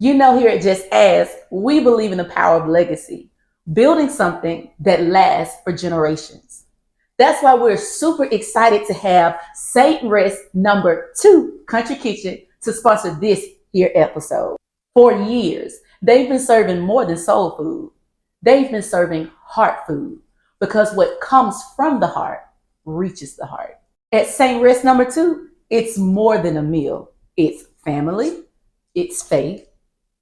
You know, here at Just Ask, we believe in the power of legacy, building something that lasts for generations. That's why we're super excited to have Saint Rest #2 Country Kitchen to sponsor this here episode. For years, they've been serving more than soul food. They've been serving heart food because what comes from the heart reaches the heart. At Saint Rest #2, it's more than a meal. It's family, it's faith,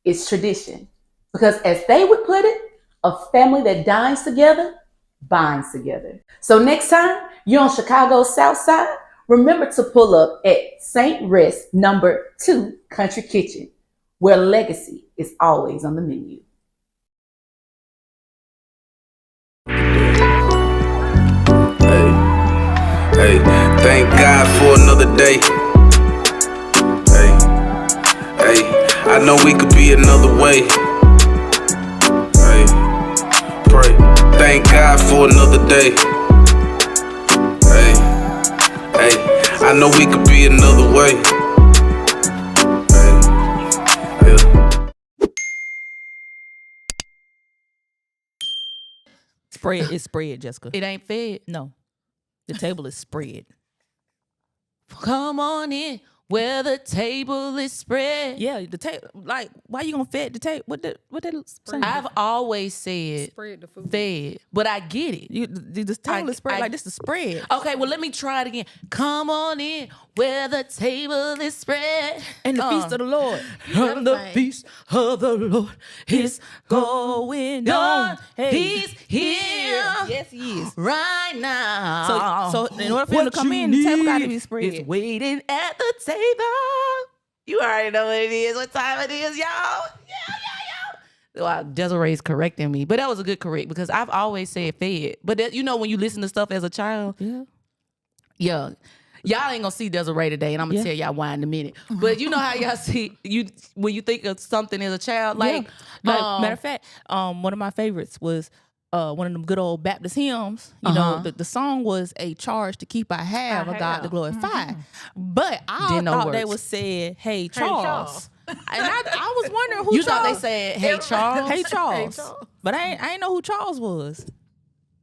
it's tradition. Because as they would put it, a family that dines together binds together. So next time you're on Chicago's South Side, remember to pull up at Saint Rest #2 Country Kitchen, where legacy is always on the menu. Hey, thank God for another day. Hey, I know we could be another way. Hey, pray. Thank God for another day. Hey, I know we could be another way. Hey, yeah. Spread is spread, Jessica. It ain't fed. No. The table is spread. Come on in where the table is spread. Yeah, the table. Like, why you gonna fed the table? What that saying? I've always said Spread the food. fed, but I get it. The table is spread. Like, this is spread. Okay, well, let me try it again. Come on in where the table is spread. And the feast of the Lord. And the feast of the Lord is going on. Hey. He's here. Yes, he is. Right now. So in order for him to come in, the table got to be spread. It's waiting at the table. You already know what it is. What time it is, y'all? Yeah. Well, Desiree's correcting me, but that was a good correct because I've always said fed. But that, you know, when you listen to stuff as a child, yeah. Y'all ain't gonna see Desiree today, and I'm gonna tell y'all why in a minute. But you know how y'all see when you think of something as a child, like matter of fact, one of my favorites was one of them good old Baptist hymns. You know, the song was a charge to keep I have a God to glorify. But I thought they was said, "Hey Charles." And I was wondering who you Charles. thought they said, "Hey Charles." Hey Charles. But I ain't know who Charles was.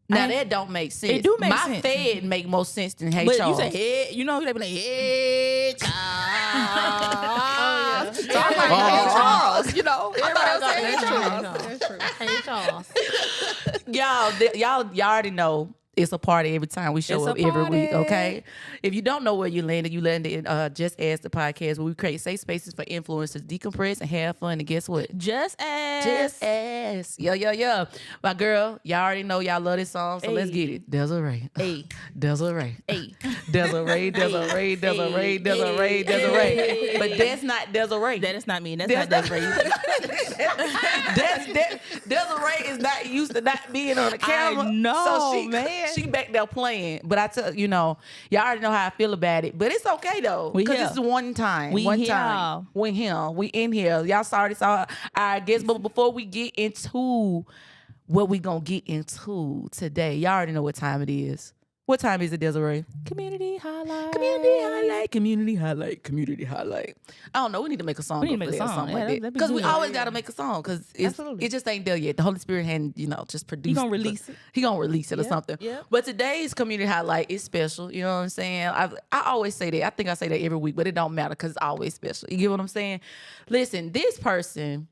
Now that don't make sense. It do make My sense. Fed make more sense than Hey But Charles. you say, hey, you know, they be like, hey Charles. So I'm like, hey, Charles, you know. thought Everybody it was say, hey, Hey Charles. Hey, Charles. y'all already know it's a party every time we show It's a up every week, party. okay? If you don't know where you landed in Just Ask the podcast, where we create safe spaces for influencers, decompress and have fun. And guess what? Just ask. Just Ask. Yeah. My girl, y'all already know y'all love this song, so let's get it. Desiree. Hey. Desiree. Hey. Desiree. But that's not Desiree. That is not me. That's not Desiree. Desiree is not used to not being on the camera. I know, so man. She back there playing. But I tell you know, y'all already know how I feel about it. But it's okay though. We Because here. it's one time. We one here. time. We here. We in here. Y'all already saw our guests. But before we get into what we gonna get into today, y'all already know what time it is. What time is it, Desiree? Community highlight. Community highlight. I don't know. We need to make a song. We need to make a for that or song. something Yeah, like that. that'd be Because we good. always got to make a song. Because Absolutely. it just ain't there yet. The Holy Spirit hadn't, just produced. He gonna release it. He gonna release it or Yep, something. yep. But today's community highlight is special. You know what I'm saying? I always say that. I think I say that every week, but it don't matter because it's always special. You get what I'm saying? Listen, this person,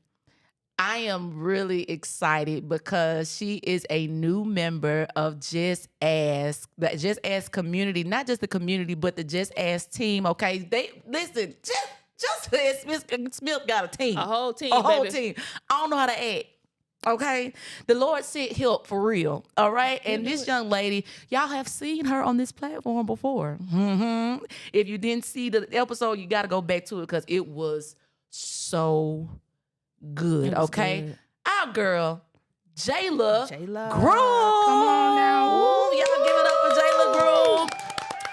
I am really excited because she is a new member of Just Ask, the Just Ask community, not just the community, but the Just Ask team. Okay, they listen. Just Smith got a team, A whole team, a whole baby. team. I don't know how to act. Okay, the Lord sent help for real. All right, and this young lady, y'all have seen her on this platform before. If you didn't see the episode, you got to go back to it because it was so good, It was okay? good. Our girl, Jayla Jayla. Groom. Come on now. Ooh, y'all give it up for Jayla Groom.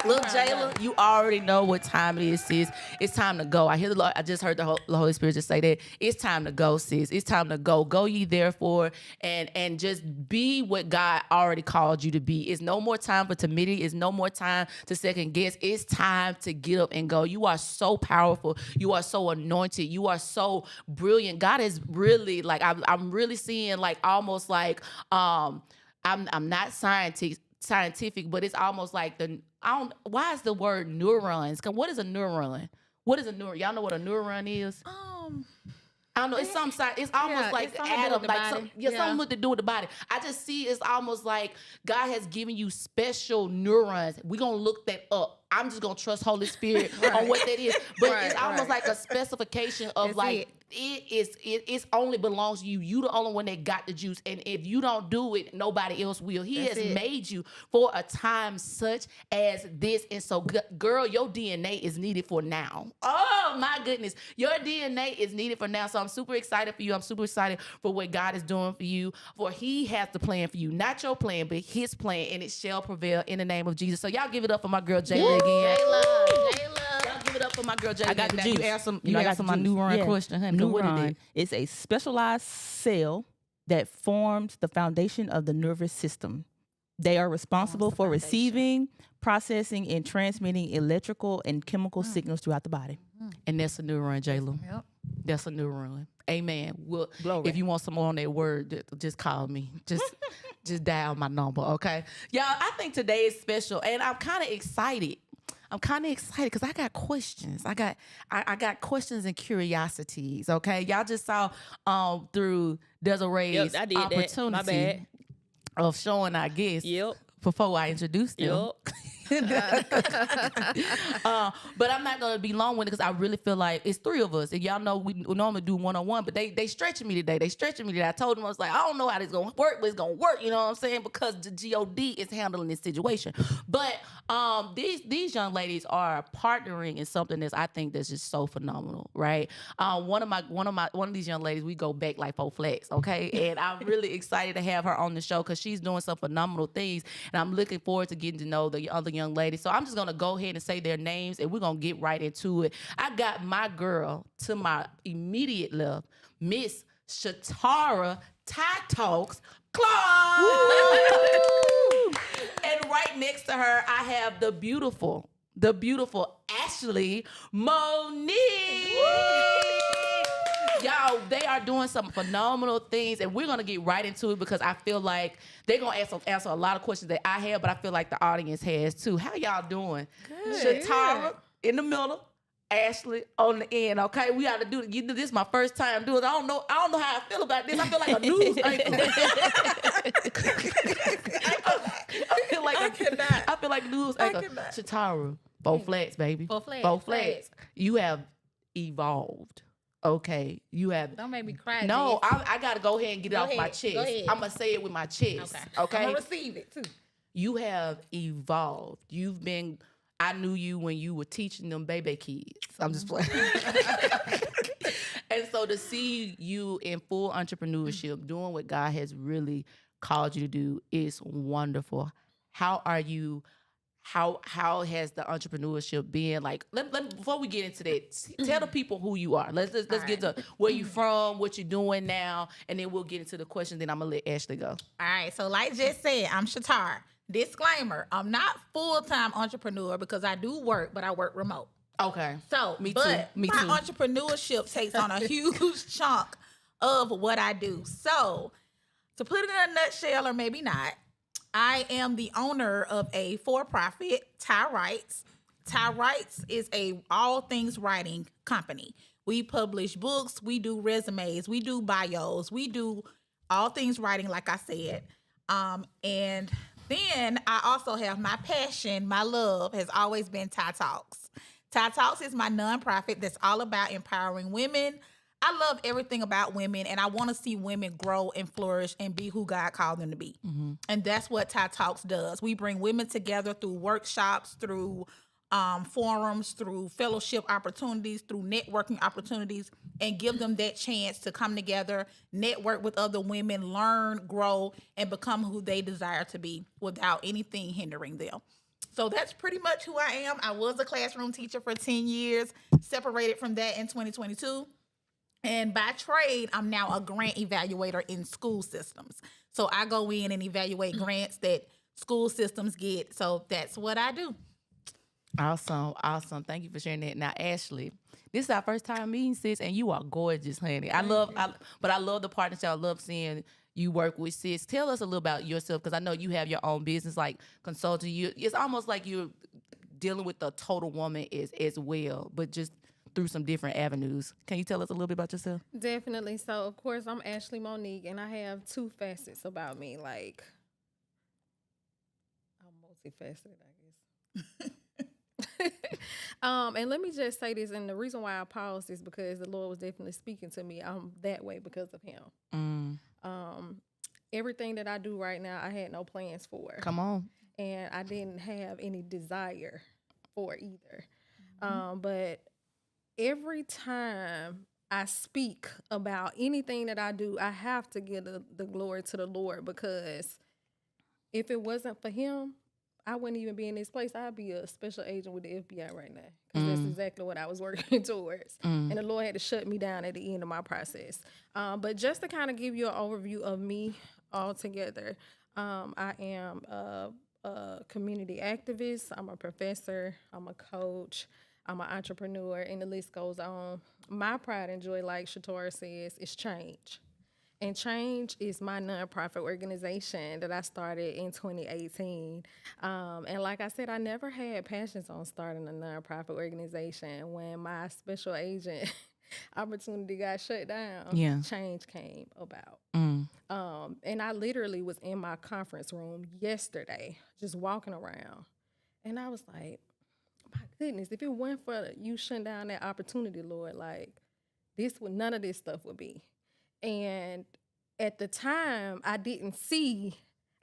Look, Jayla, you already know what time it is, sis. It's time to go. I hear the Lord. I just heard the Holy Spirit just say that it's time to go, sis. It's time to go. Go ye therefore, and just be what God already called you to be. It's no more time for timidity. It's no more time to second guess. It's time to get up and go. You are so powerful. You are so anointed. You are so brilliant. God is really like I'm really seeing like almost like I'm not scientific, but it's almost like why is the word neurons? What is a neuron? What is a neuron? Y'all know what a neuron is? I don't know. It's some side. It's almost like atom, like something to do with the body. I just see it's almost like God has given you special neurons. We're gonna look that up. I'm just gonna trust Holy Spirit on what that is. But it's almost like a specification of it only belongs to you. You the only one that got the juice. And if you don't do it, nobody else will. He has made you for a time such as this. And so, girl, your DNA is needed for now. Oh my goodness. Your DNA is needed for now. So I'm super excited for you. I'm super excited for what God is doing for you. For he has the plan for you. Not your plan, but his plan. And it shall prevail in the name of Jesus. So y'all give it up for my girl Jayla again. Jayla. Y'all give it up for my girl Jayla. I got the juice. You asked my neuron question, honey. Neuron is a specialized cell that forms the foundation of the nervous system. They are responsible for receiving, processing, and transmitting electrical and chemical signals throughout the body. And that's a neuron, Jayla. Yep. That's a neuron. Amen. Well, if you want some more on that word, just call me. Just dial my number, okay? Y'all, I think today is special, and I'm kind of excited. Because I got questions. I got questions and curiosities, okay? Y'all just saw through Desiree's opportunity of showing our guests before I introduced them. But I'm not gonna be long-winded because I really feel like it's three of us. And y'all know we normally do one-on-one, but they stretching me today. I told them, I was like, I don't know how this gonna work, but it's gonna work, you know what I'm saying? Because the God is handling this situation. But these young ladies are partnering in something I think that's just so phenomenal, right? One of these young ladies, we go back like 4 flats, okay? And I'm really excited to have her on the show because she's doing some phenomenal things, and I'm looking forward to getting to know the other young ladies. So I'm just gonna go ahead and say their names, and we're gonna get right into it. I got my girl to my immediate left, Miss Shatara Talks Clark. And right next to her, I have the beautiful Ashley Monique. Y'all, they are doing some phenomenal things, and we're gonna get right into it because I feel like they're gonna answer a lot of questions that I have, but I feel like the audience has too. How y'all doing? Good. Shatara in the middle, Ashley on the end. Okay, we got to do it. This is my first time doing it. I don't know how I feel about this. I feel like a news anchor. I feel like a news anchor. Shatara, 4 flats, baby. 4 flats. You have evolved. Okay, you have. Don't make me cry. No, I gotta go ahead and get it off my chest. I'm gonna say it with my chest. Okay. I'm gonna receive it too. You have evolved. I knew you when you were teaching them baby kids. I'm just playing. And so to see you in full entrepreneurship, doing what God has really called you to do is wonderful. How are you? How has the entrepreneurship been? Like, before we get into that, tell the people who you are. Let's get to where you from, what you're doing now, and then we'll get into the question. Then I'm gonna let Ashley go. All right. So, like Jess said, I'm Shatara. Disclaimer: I'm not full-time entrepreneur because I do work, but I work remote. Okay. So, Me too. too. My entrepreneurship takes on a huge chunk of what I do. So, to put it in a nutshell, or maybe not, I am the owner of a for-profit, Ty Writes. Ty Writes is a all things writing company. We publish books, we do resumes, we do bios, we do all things writing, like I said. And then I also have my passion, my love has always been Ty Talks. Ty Talks is my nonprofit that's all about empowering women. I love everything about women, and I want to see women grow and flourish and be who God called them to be. Mm-hmm. And that's what Ty Talks does. We bring women together through workshops, through forums, through fellowship opportunities, through networking opportunities, and give them that chance to come together, network with other women, learn, grow, and become who they desire to be without anything hindering them. So that's pretty much who I am. I was a classroom teacher for 10 years, separated from that in 2022. And by trade, I'm now a grant evaluator in school systems. So I go in and evaluate grants that school systems get. So that's what I do. Awesome. Thank you for sharing that. Now, Ashley, this is our first time meeting, sis, and you are gorgeous, honey. I love the partnership. I love seeing you work with sis. Tell us a little about yourself, because I know you have your own business, like consulting. It's almost like you're dealing with the total woman as well, but just through some different avenues. Can you tell us a little bit about yourself? Definitely. So, of course, I'm Ashley Monique, and I have two facets about me. Like, I'm multifaceted, I guess. And let me just say this, and the reason why I paused is because the Lord was definitely speaking to me. I'm that way because of Him. Everything that I do right now, I had no plans for. Come on. And I didn't have any desire for either. But every time I speak about anything that I do, I have to give the glory to the Lord, because if it wasn't for Him, I wouldn't even be in this place. I'd be a special agent with the FBI right now, because that's exactly what I was working towards. And the Lord had to shut me down at the end of my process. But just to kind of give you an overview of me altogether, I am a community activist. I'm a professor. I'm a coach. I'm an entrepreneur, and the list goes on. My pride and joy, like Shatora says, is change. And Change is my nonprofit organization that I started in 2018. And like I said, I never had passions on starting a nonprofit organization. When my special agent opportunity got shut down, Change came about. And I literally was in my conference room yesterday, just walking around. And I was like, my goodness, if it weren't for you shutting down that opportunity, Lord, like, none of this stuff would be. And at the time, I didn't see,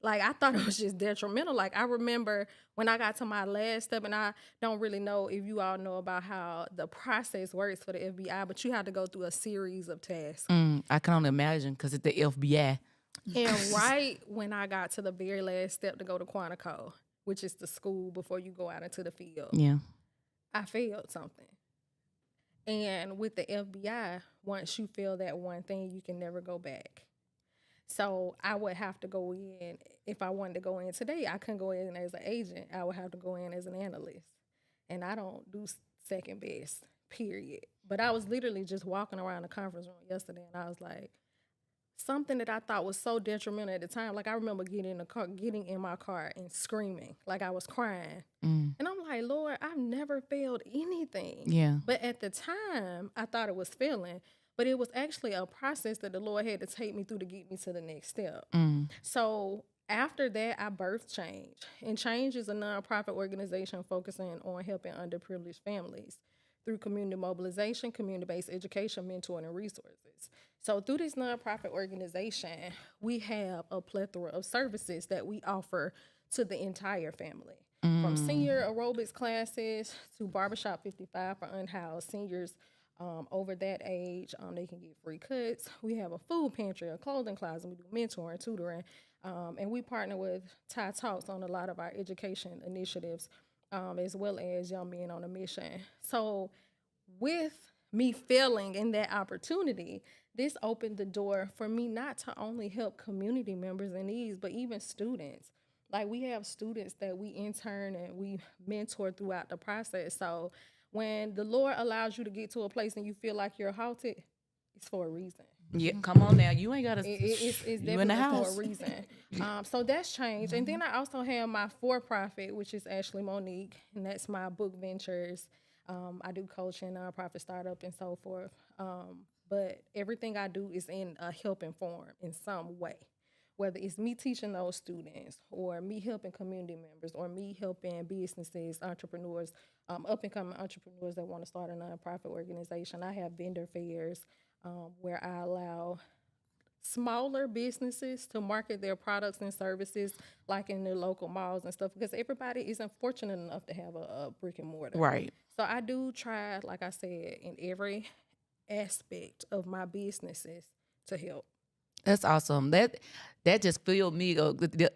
like, I thought it was just detrimental. Like, I remember when I got to my last step, and I don't really know if you all know about how the process works for the FBI, but you have to go through a series of tasks. I can only imagine, because it's the FBI. And right when I got to the very last step to go to Quantico, which is the school before you go out into the field, I failed something. And with the FBI, once you fail that one thing, you can never go back. So I would have to go in. If I wanted to go in today, I couldn't go in as an agent. I would have to go in as an analyst. And I don't do second best, period. But I was literally just walking around the conference room yesterday, and I was like, something that I thought was so detrimental at the time. Like, I remember getting in my car and screaming, like I was crying. And I'm like, Lord, I've never failed anything. Yeah. But at the time, I thought it was failing. But it was actually a process that the Lord had to take me through to get me to the next step. So after that, I birthed Change. And Change is a nonprofit organization focusing on helping underprivileged families through community mobilization, community-based education, mentoring, and resources. So through this nonprofit organization, we have a plethora of services that we offer to the entire family. From senior aerobics classes to Barbershop 55 for unhoused seniors over that age. They can get free cuts. We have a food pantry, a clothing closet. We do mentoring, tutoring, and we partner with Thai Talks on a lot of our education initiatives, as well as Young Men on a Mission. So with me failing in that opportunity, this opened the door for me not to only help community members in needs, but even students. Like, we have students that we intern and we mentor throughout the process. So when the Lord allows you to get to a place and you feel like you're halted, it's for a reason. Yeah, come on now. You ain't got to. It's definitely for a reason. So that's changed. And then I also have my for-profit, which is Ashley Monique, and that's my book ventures. I do coaching, nonprofit startup, and so forth. But everything I do is in a helping form in some way. Whether it's me teaching those students, or me helping community members, or me helping businesses, entrepreneurs, up-and-coming entrepreneurs that want to start a nonprofit organization. I have vendor fairs where I allow smaller businesses to market their products and services, like in their local malls and stuff, because everybody isn't fortunate enough to have a brick and mortar. Right. So I do try, like I said, in every aspect of my businesses to help. That's awesome. That just filled me.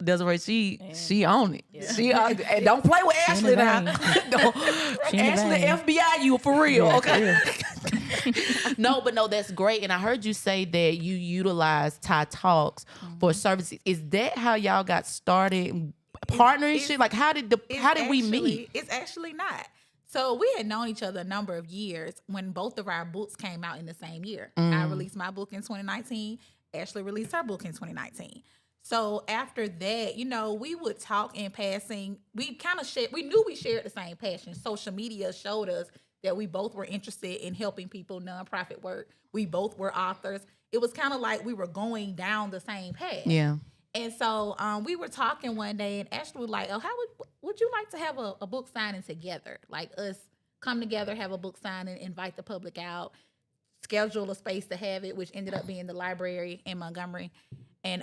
Desiree, she on it. Yeah. She on it. And don't play with Ashley now. Ashley, FBI, you for real, okay? No, that's great. And I heard you say that you utilize Thai Talks for services. Is that how y'all got started? Partnership? Like how did we meet? It's actually not. So we had known each other a number of years when both of our books came out in the same year. I released my book in 2019. Ashley released her book in 2019. So after that, we would talk in passing. We kind of we knew we shared the same passion. Social media showed us that we both were interested in helping people, nonprofit work. We both were authors. It was kind of like we were going down the same path. Yeah. And so we were talking one day, and Ashley was like, "Oh, how would you like to have a book signing together? Like us come together, have a book signing, invite the public out, schedule a space to have it," which ended up being the library in Montgomery. And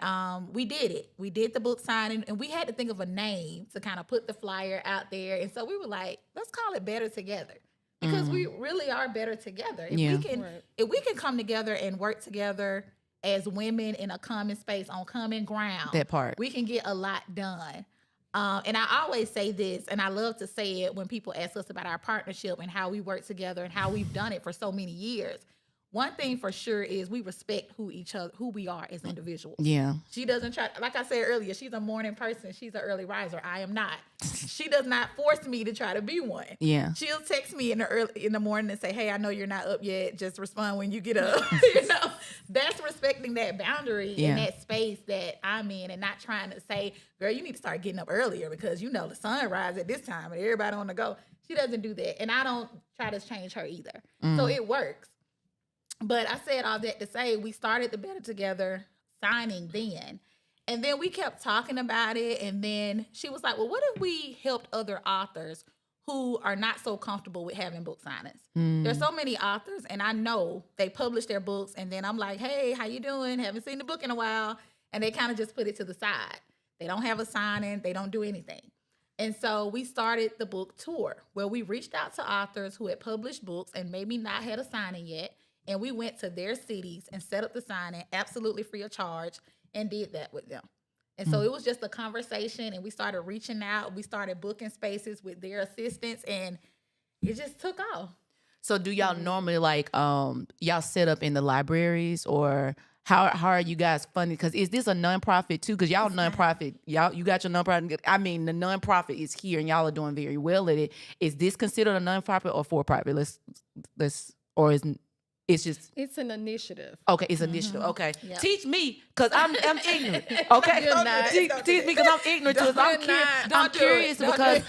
we did it. We did the book signing, and we had to think of a name to kind of put the flyer out there. And so we were like, let's call it Better Together, because we really are better together. If we can come together and work together as women in a common space on common ground, that part, we can get a lot done. And I always say this, and I love to say it when people ask us about our partnership and how we work together and how we've done it for so many years. One thing for sure is we respect who we are as individuals. Yeah. She doesn't try, like I said earlier, she's a morning person. She's an early riser. I am not. She does not force me to try to be one. Yeah. She'll text me in the morning and say, "Hey, I know you're not up yet. Just respond when you get up." That's respecting that boundary in that space that I'm in, and not trying to say, "Girl, you need to start getting up earlier because the sun rises at this time and everybody on the go." She doesn't do that, and I don't try to change her either. So it works. But I said all that to say we started the Better Together signing then. And then we kept talking about it. And then she was like, well, what if we helped other authors who are not so comfortable with having book signings? There's so many authors, and I know they publish their books. And then I'm like, hey, how you doing? Haven't seen the book in a while. And they kind of just put it to the side. They don't have a signing. They don't do anything. And so we started the book tour where we reached out to authors who had published books and maybe not had a signing yet. And we went to their cities and set up the signing absolutely free of charge and did that with them. And so it was just a conversation, and we started reaching out. We started booking spaces with their assistance, and it just took off. So do y'all normally y'all set up in the libraries, or how are you guys funding? Because is this a nonprofit too? Because y'all nonprofit, you got your nonprofit. I mean, the nonprofit is here, and y'all are doing very well at it. Is this considered a nonprofit or for profit? It's an initiative. Okay, it's an initiative. Okay, yeah. Teach me, cause I'm ignorant. Okay, teach me, cause I'm ignorant. I'm curious because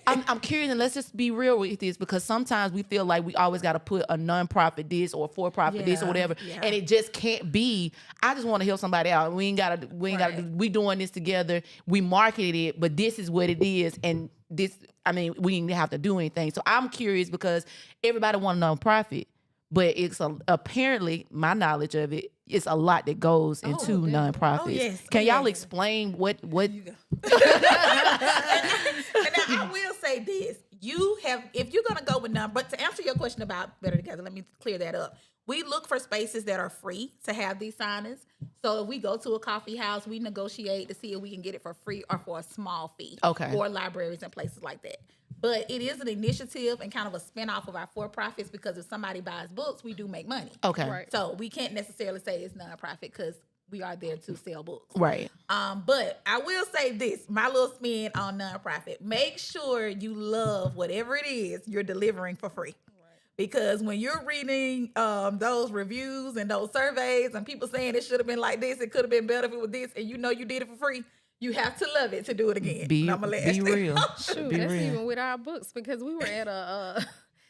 I'm curious, and let's just be real with this, because sometimes we feel like we always got to put a nonprofit this or for profit this or whatever, and it just can't be. I just want to help somebody out. We ain't gotta. We doing this together. We marketed it, but this is what it is, and this. I mean, we didn't have to do anything. So I'm curious because everybody want a nonprofit. But it's apparently, my knowledge of it, it's a lot that goes into nonprofits. Oh, yes. Can y'all explain what? And I will say this: if you're gonna go with but to answer your question about Better Together, let me clear that up. We look for spaces that are free to have these signings. So if we go to a coffee house, we negotiate to see if we can get it for free or for a small fee. Okay. For libraries and places like that. But it is an initiative and kind of a spinoff of our for-profits, because if somebody buys books, we do make money. Okay. Right. So we can't necessarily say it's nonprofit because we are there to sell books. Right. But I will say this, my little spin on nonprofit. Make sure you love whatever it is you're delivering for free. Because when you're reading those reviews and those surveys and people saying it should have been like this, it could have been better if it was this, and you did it for free, you have to love it to do it again. Be real. Shoot, be that's real. even with our books, because we were at I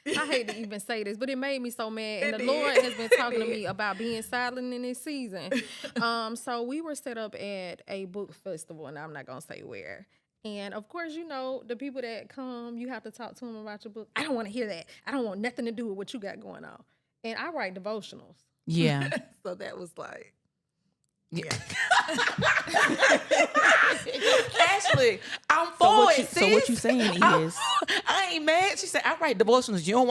hate to even say this, but it made me so mad. And the Lord has been talking to me about being silent in this season. So we were set up at a book festival, and I'm not going to say where. And of course, the people that come, you have to talk to them about your book. I don't want to hear that. I don't want nothing to do with what you got going on. And I write devotionals. Yeah. So that was like, yeah. Ashley, I'm for it. So what you saying is, I ain't mad. She said, I write devotionals. You don't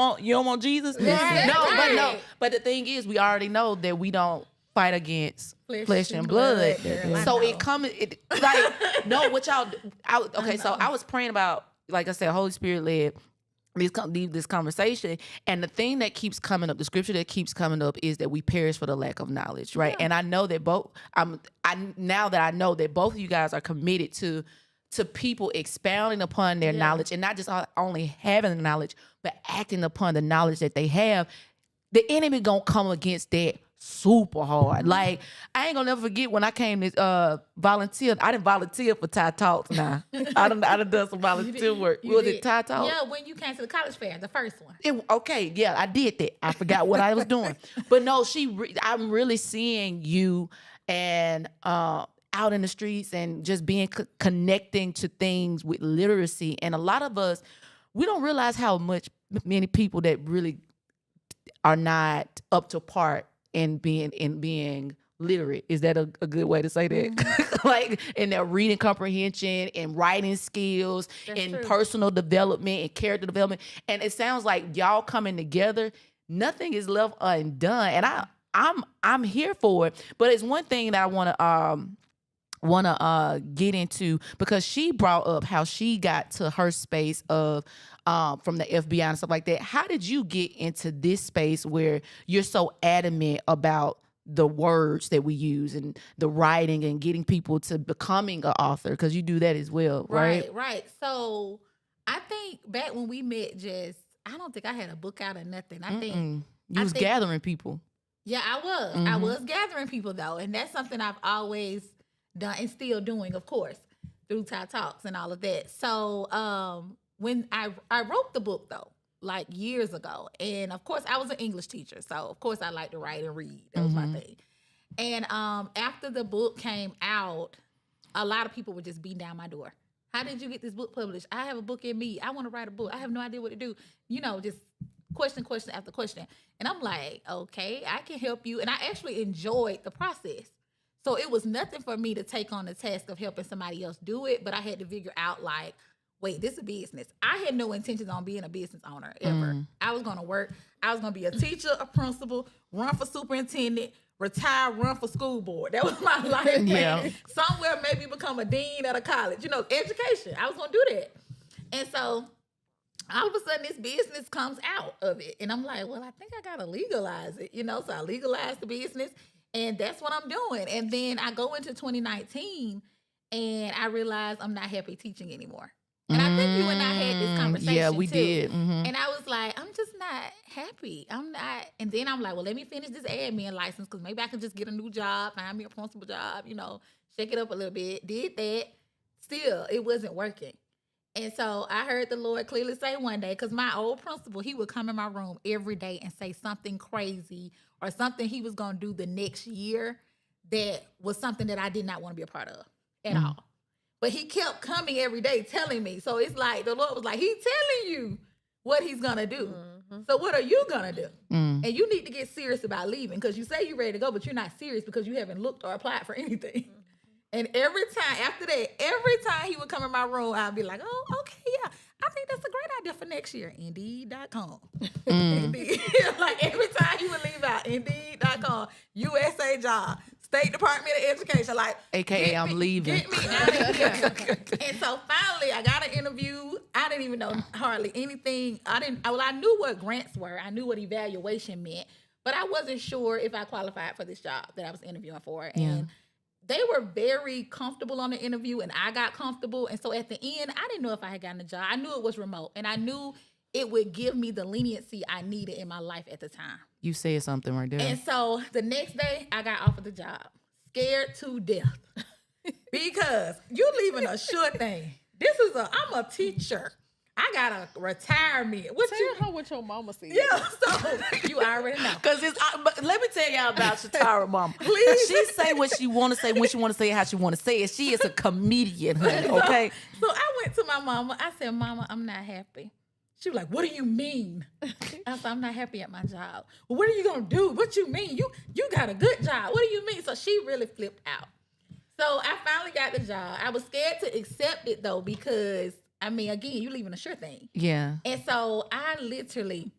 want Jesus? Yeah. No. But the thing is, we already know that we don't fight against flesh and blood. So it comes, like, no, what y'all, so I was praying about, like I said, Holy Spirit led this conversation, and the thing that keeps coming up, the scripture that keeps coming up, is that we perish for the lack of knowledge, right? Yeah. And I know that now that I know that both of you guys are committed to people expounding upon their knowledge, and not just only having the knowledge, but acting upon the knowledge that they have. The enemy gonna come against that super hard. Like, I ain't gonna never forget when I came to volunteer. I didn't volunteer for Thai Talks now. I done some volunteer work. Was it Thai Talks? Yeah, when you came to the college fair, the first one. I did that. I forgot what I was doing. But no, I'm really seeing you and out in the streets and just being connecting to things with literacy. And a lot of us, we don't realize how many people that really are not up to part in being literate. Is that a good way to say that? Mm-hmm. Like, in their reading comprehension and writing skills. That's and true. Personal development and character development. And it sounds like y'all coming together, nothing is left undone. And I'm here for it. But it's one thing that I want to get into, because she brought up how she got to her space of from the FBI and stuff like that. How did you get into this space where you're so adamant about the words that we use and the writing and getting people to becoming an author? Because you do that as well, right? Right. So I think back when we met, Jess, I don't think I had a book out or nothing. I think you was gathering people. Yeah, I was. Mm-hmm. I was gathering people, though, and that's something I've always done and still doing, of course, through Thai Talks and all of that. So when I wrote the book, though, like years ago, and of course I was an English teacher, so of course I like to write and read. That was my thing. And after the book came out, a lot of people were just beating down my door. How did you get this book published? I have a book in me. I want to write a book. I have no idea what to do. Just question after question. And I'm like, okay, I can help you. And I actually enjoyed the process. So it was nothing for me to take on the task of helping somebody else do it, but I had to figure out, like, wait, this is a business. I had no intentions on being a business owner ever. I was going to work. I was going to be a teacher, a principal, run for superintendent, retire, run for school board. That was my life plan. Yeah. Somewhere maybe become a dean at a college. Education. I was going to do that. And so all of a sudden this business comes out of it. And I'm like, well, I think I got to legalize it. So I legalized the business. And that's what I'm doing. And then I go into 2019 and I realize I'm not happy teaching anymore. And I think you and I had this conversation. Yeah, we did. Mm-hmm. And I was like, I'm just not happy. I'm not. And then I'm like, well, let me finish this admin license because maybe I can just get a new job, find me a principal job, shake it up a little bit. Did that. Still, it wasn't working. And so I heard the Lord clearly say one day, because my old principal, he would come in my room every day and say something crazy or something he was going to do the next year that was something that I did not want to be a part of at all. But he kept coming every day telling me. So it's like the Lord was like, he's telling you what he's going to do. Mm-hmm. So what are you going to do? And you need to get serious about leaving, because you say you're ready to go, but you're not serious because you haven't looked or applied for anything. And every time he would come in my room, I'd be like, oh, okay, yeah. I think that's a great idea for next year. Indeed.com. Indeed. Like every time he would leave out, Indeed.com, USA job, State Department of Education, like AKA I'm leaving. Get me out of here. And so finally I got an interview. I didn't even know hardly anything. I knew what grants were. I knew what evaluation meant, but I wasn't sure if I qualified for this job that I was interviewing for. And they were very comfortable on the interview, and I got comfortable. And so at the end, I didn't know if I had gotten a job. I knew it was remote, and I knew it would give me the leniency I needed in my life at the time. You said something right there. And so the next day, I got offered the job. Scared to death. Because you leaving a sure thing. I'm a teacher. I got a retirement. Tell her what your mama said. Yeah, so you already know. But let me tell y'all about Shatara mama. Please. She say what she want to say, when she want to say it, how she want to say it. She is a comedian, honey, okay? So I went to my mama. I said, Mama, I'm not happy. She was like, what do you mean? I said, I'm not happy at my job. Well, what are you going to do? What you mean? You got a good job. What do you mean? So she really flipped out. So I finally got the job. I was scared to accept it, though, because again, you leaving a sure thing. Yeah. And so I literally,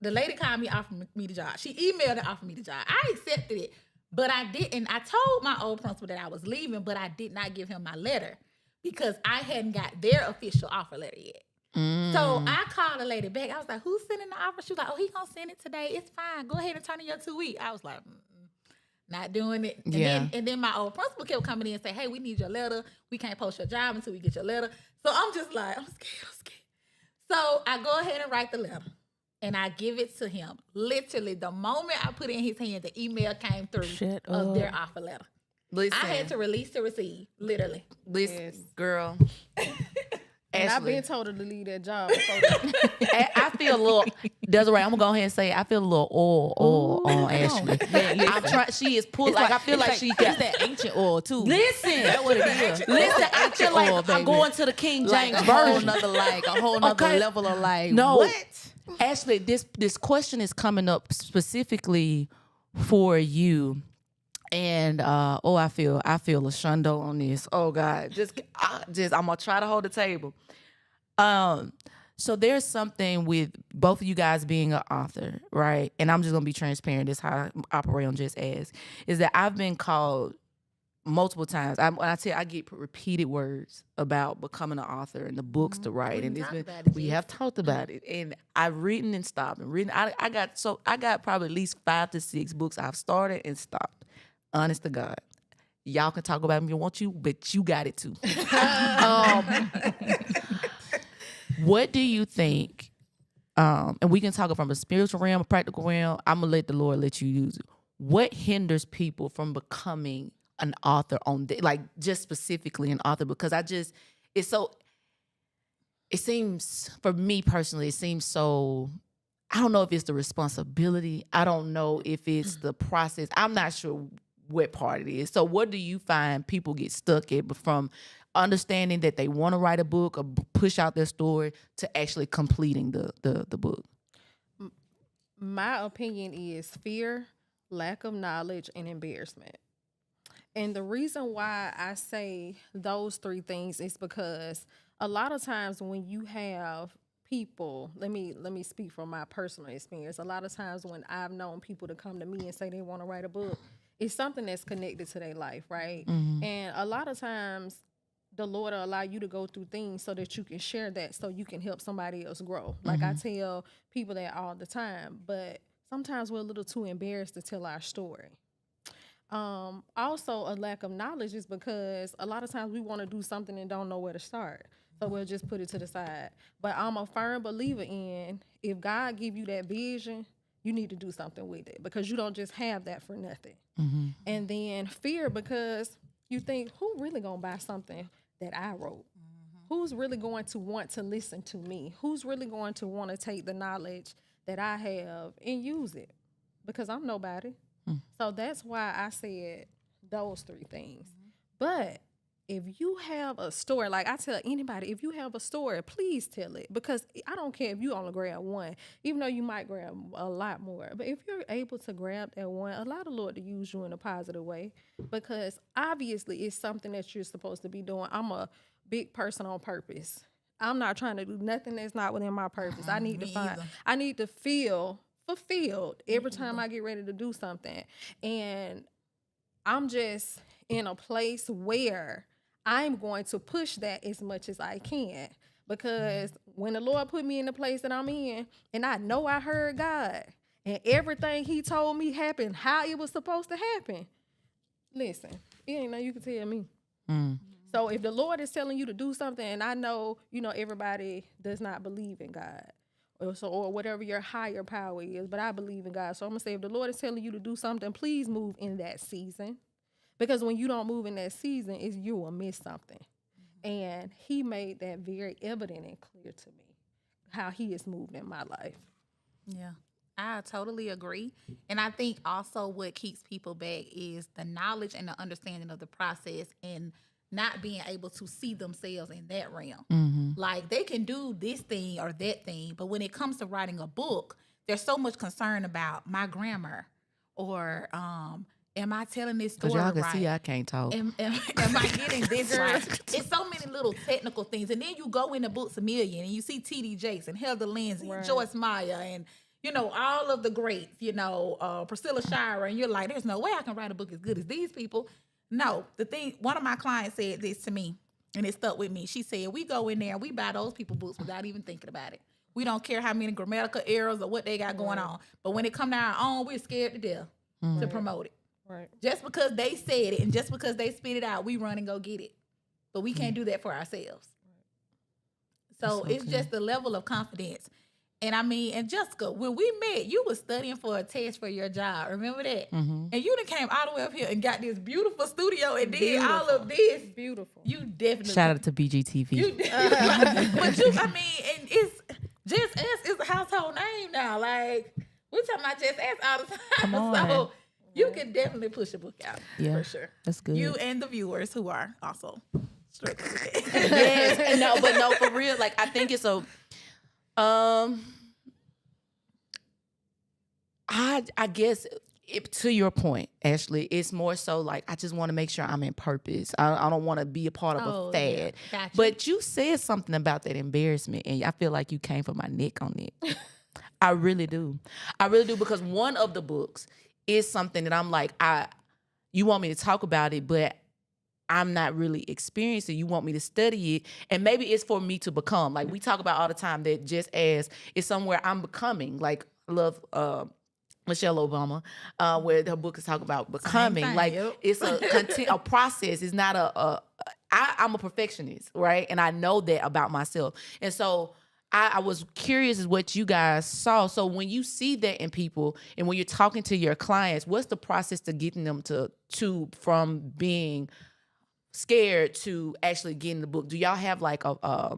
The lady called me, offered me the job. She emailed and offered me the job. I accepted it, but I didn't. I told my old principal that I was leaving, but I did not give him my letter because I hadn't got their official offer letter yet. So I called the lady back. I was like, "Who's sending the offer?" She was like, "Oh, he gonna send it today. It's fine. Go ahead and turn in your 2 weeks." I was like, not doing it. And then my old principal kept coming in and say, "Hey, we need your letter. We can't post your job until we get your letter." So I'm just like, I'm scared. So I go ahead and write the letter. And I give it to him. Literally, the moment I put it in his hand, the email came through of their offer letter. Listen, I had to release to receive, literally. Listen, girl. And I've been told her to leave that job. I feel a little, Desiree, I'm going to go ahead and say, I feel a little oil on Ashley. I'm trying, she is pulling, I feel like she got that ancient oil too. Listen, that's what it is. Listen, I feel like oil, I'm going to the King James a version. whole nother level of like, No. what? Ashley, this question is coming up specifically for you. And I feel a shundo on this. Oh God, I'm gonna try to hold the table. So there's something with both of you guys being an author, right? And I'm just gonna be transparent. This is how I operate on JessAsk. Is that I've been called multiple times. I get repeated words about becoming an author and the books to write, and we have talked about it. And I've written and stopped and written. I got probably at least 5 to 6 books I've started and stopped. Honest to God. Y'all can talk about me if you want to, but you got it too. What do you think? And we can talk from a spiritual realm, a practical realm. I'm gonna let the Lord let you use it. What hinders people from becoming an author like just specifically an author? Because it seems, for me personally, it seems so, I don't know if it's the responsibility. I don't know if it's the process. I'm not sure what part it is. So what do you find people get stuck at from understanding that they want to write a book or push out their story to actually completing the book? My opinion is fear, lack of knowledge, and embarrassment. And the reason why I say those 3 things is because a lot of times when you have people, let me speak from my personal experience. A lot of times when I've known people to come to me and say they want to write a book, it's something that's connected to their life, right? Mm-hmm. And a lot of times the Lord will allow you to go through things so that you can share that, so you can help somebody else grow. Like I tell people that all the time, but sometimes we're a little too embarrassed to tell our story. Also, a lack of knowledge is because a lot of times we want to do something and don't know where to start. So we'll just put it to the side. But I'm a firm believer in, if God give you that vision, you need to do something with it, because you don't just have that for nothing. Mm-hmm. And then fear, because you think, who really gonna buy something that I wrote? Mm-hmm. Who's really going to want to listen to me? Who's really going to want to take the knowledge that I have and use it? Because I'm nobody. So that's why I said those 3 things. Mm-hmm. But if you have a story, like I tell anybody, if you have a story, please tell it. Because I don't care if you only grab one, even though you might grab a lot more. But if you're able to grab that one, allow the Lord to use you in a positive way. Because obviously it's something that you're supposed to be doing. I'm a big person on purpose. I'm not trying to do nothing that's not within my purpose. I need to feel fulfilled every time I get ready to do something. And I'm just in a place where I'm going to push that as much as I can, because when the Lord put me in the place that I'm in, and I know I heard God and everything he told me happened how it was supposed to happen, listen, it ain't nothing you can tell me. So if the Lord is telling you to do something, and I know, everybody does not believe in God, or whatever your higher power is, but I believe in God. So I'm going to say, if the Lord is telling you to do something, please move in that season. Because when you don't move in that season, you will miss something. Mm-hmm. And he made that very evident and clear to me, how he has moved in my life. Yeah, I totally agree. And I think also what keeps people back is the knowledge and the understanding of the process, and not being able to see themselves in that realm. Mm-hmm. Like, they can do this thing or that thing, but when it comes to writing a book, there's so much concern about my grammar, or am I telling this story right? Because y'all can see I can't talk. Am I getting this right? It's so many little technical things. And then you go into Books A Million and you see T.D. Jakes and Heather Lindsay and Joyce Meyer and, all of the greats, Priscilla Shirer, and you're like, there's no way I can write a book as good as these people. No, one of my clients said this to me, and it stuck with me. She said, we go in there and we buy those people books without even thinking about it. We don't care how many grammatical errors or what they got going on. But when it come to our own, we're scared to death to promote it. Right. Just because they said it and just because they spit it out, we run and go get it. But we can't do that for ourselves. So it's just the level of confidence. And and Jessica, when we met, you were studying for a test for your job. Remember that? And you done came all the way up here and got this beautiful studio and did all of this. Beautiful. You definitely. Shout out to BGTV. But and it's JessAsk is a household name now. Like, we're talking about JessAsk all the time. Come on. So you can definitely push a book out for sure. That's good. You and the viewers who are also struggling with it. Yes, no, for real. Like, I think it's I guess to your point, Ashley, it's more so like I just want to make sure I'm in purpose. I don't want to be a part of a fad. Yeah. Gotcha. But you said something about that embarrassment, and I feel like you came for my neck on it. I really do. Because one of the books is something that I'm like, you want me to talk about it, but I'm not really experiencing. You want me to study it, and maybe it's for me to become. Like we talk about all the time that JessAsk is somewhere I'm becoming. Like I love Michelle Obama, where her book is talking about becoming. Like it's a process. It's not I'm a perfectionist, right? And I know that about myself. And so I was curious as what you guys saw. So when you see that in people, and when you're talking to your clients, what's the process to getting them to from being scared to actually getting the book? Do y'all have like a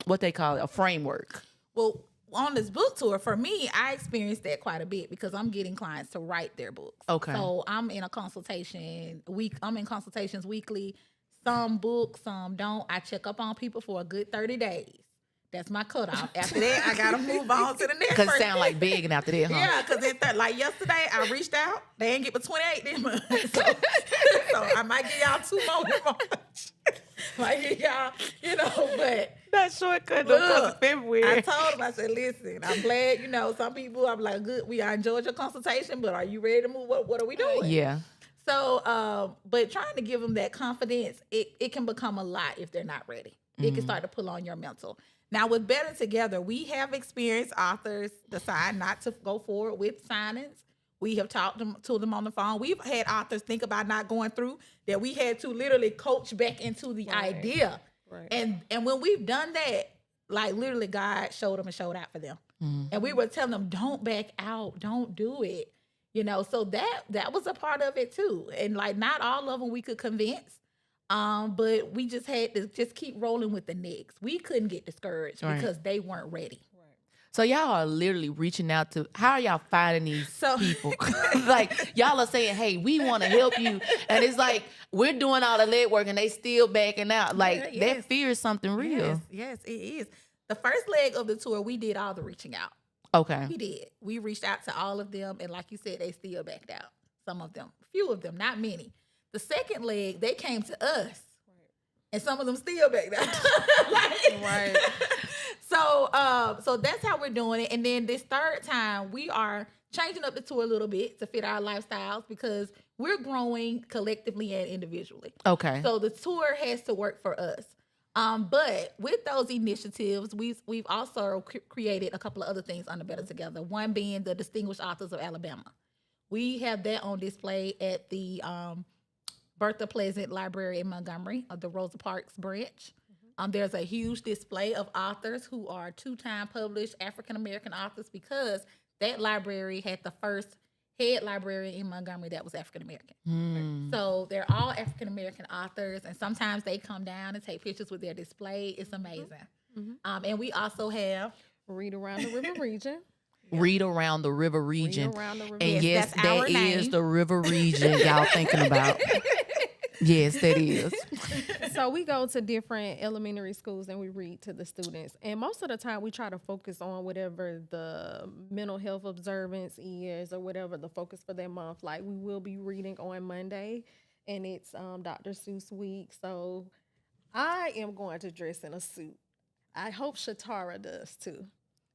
what they call it, a framework? Well, on this book tour, for me, I experienced that quite a bit because I'm getting clients to write their books. Okay. So I'm in a consultation week. I'm in consultations weekly. Some books, some don't. I check up on people for a good 30 days. That's my cutoff. After that, I gotta move on to the next. Because it sound like begging after that, huh? Yeah, because like yesterday, I reached out. They ain't get but 28 this month. So I might give y'all 2 more in March. Might give y'all, but That shortcut look, February. I told them, I said, listen, I'm glad, some people, I'm like, good, I enjoyed your consultation, but are you ready to move? What are we doing? Yeah. So, but trying to give them that confidence, it can become a lot if they're not ready. It can start to pull on your mental. Now, with Better Together, we have experienced authors decide not to go forward with signings. We have talked to them on the phone. We've had authors think about not going through, that we had to literally coach back into the idea. Right. And when we've done that, like literally God showed them and showed out for them. And we were telling them, don't back out, don't do it. So that was a part of it too. And like not all of them we could convince. But we just had to just keep rolling with the next. We couldn't get discouraged because they weren't ready. So y'all are literally reaching out to, how are y'all finding these people? Like y'all are saying, hey, we want to help you. And it's like, we're doing all the legwork and they still backing out. Like that fear is something real. Yes, it is. The first leg of the tour, we did all the reaching out. Okay. We did. We reached out to all of them. And like you said, they still backed out. Some of them, few of them, not many. The second leg, they came to us. And some of them still backed out. Right. So that's how we're doing it. And then this third time, we are changing up the tour a little bit to fit our lifestyles because we're growing collectively and individually. Okay. So the tour has to work for us. But with those initiatives, we've also created a couple of other things under Better Together. One being the Distinguished Authors of Alabama. We have that on display at the Bertha Pleasant Library in Montgomery, of the Rosa Parks branch. There's a huge display of authors who are 2-time published African-American authors because that library had the first head librarian in Montgomery that was African-American. So they're all African-American authors, and sometimes they come down and take pictures with their display. It's amazing. And we also have Read Around the River Region. Read Around the River Region. Read Around the River And Region. yes, that's our that is name. the river region y'all thinking about. Yes, that is. So we go to different elementary schools and we read to the students. And most of the time we try to focus on whatever the mental health observance is or whatever the focus for that month. Like we will be reading on Monday and it's Dr. Seuss week. So I am going to dress in a suit. I hope Shatara does too.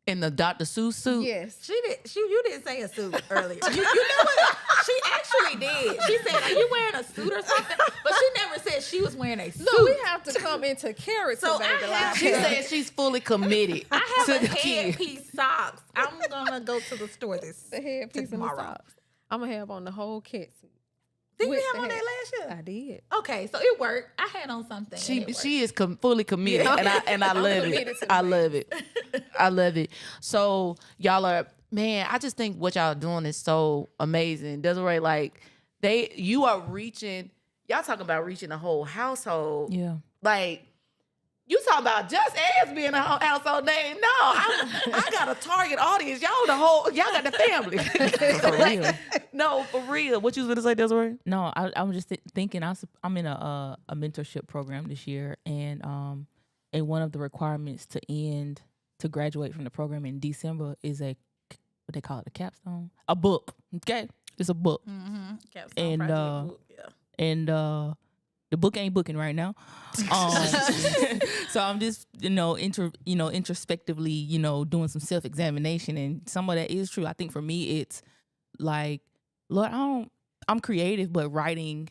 In the Dr. Seuss suit? Yes. You didn't say a suit earlier. You know what? She actually did. She said, "Are you wearing a suit or something?" But she never said she was wearing a suit. No, we have to come into character, So baby. She said she's fully committed I have to a the kids. headpiece socks. I'm gonna go to the store the headpiece and the tomorrow. socks. I'm gonna have on the whole cat suit. Did you With have the on hat. that last year? I did. Okay, so it worked. I had on something. and it worked. She is fully committed, Yeah. and I love committed it. to the I love it. I love it. So y'all are, man. I just think what y'all are doing is so amazing. Desiree, like you are reaching. Y'all talking about reaching the whole household. Yeah. Like you talking about JessAsk being a household name. No, I got a target audience. Y'all got the family. For real. No, for real. What you was gonna say, Desiree? No, I'm just thinking. I'm in a mentorship program this year, and one of the requirements to graduate from the program in December is what they call it, a capstone, a book. Okay, it's a book, Capstone and project book, yeah. and the book ain't booking right now. So I'm just introspectively doing some self-examination, and some of that is true. I think for me it's like, Lord, I'm creative, but writing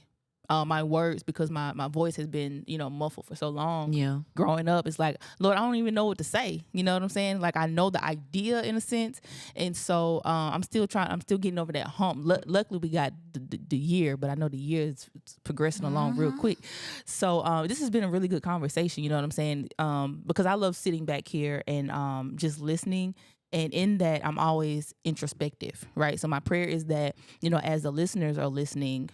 my words, because my voice has been muffled for so long. Yeah. Growing up, it's like, Lord, I don't even know what to say. You know what I'm saying? Like, I know the idea in a sense, and so I'm still getting over that hump. Luckily, we got the year, but I know the year is progressing along real quick. So this has been a really good conversation. You know what I'm saying? Because I love sitting back here and just listening. And in that, I'm always introspective, right? So my prayer is that, as the listeners are listening,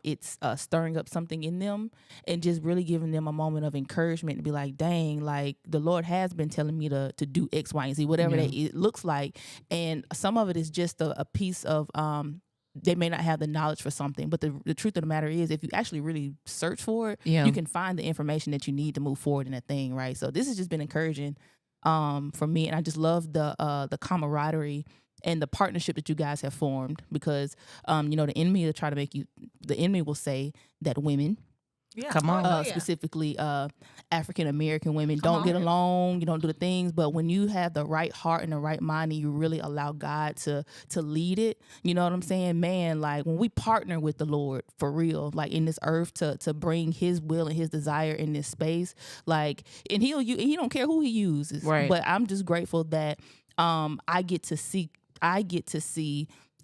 it's stirring up something in them and just really giving them a moment of encouragement to be like, dang, like the Lord has been telling me to do X, Y, and Z, whatever that it looks like. And some of it is just a piece of, they may not have the knowledge for something, but the truth of the matter is, if you actually really search for it, you can find the information that you need to move forward in that thing, right? So this has just been encouraging for me, and I just love the camaraderie and the partnership that you guys have formed, because the enemy will try to the enemy will say that women, Come on. specifically African American women, don't get along, you don't do the things. But when you have the right heart and the right mind, and you really allow God to lead it, you know what I'm saying, man, like when we partner with the Lord for real, like in this earth to bring His will and His desire in this space, like, and He don't care who He uses, right? But I'm just grateful that I get to see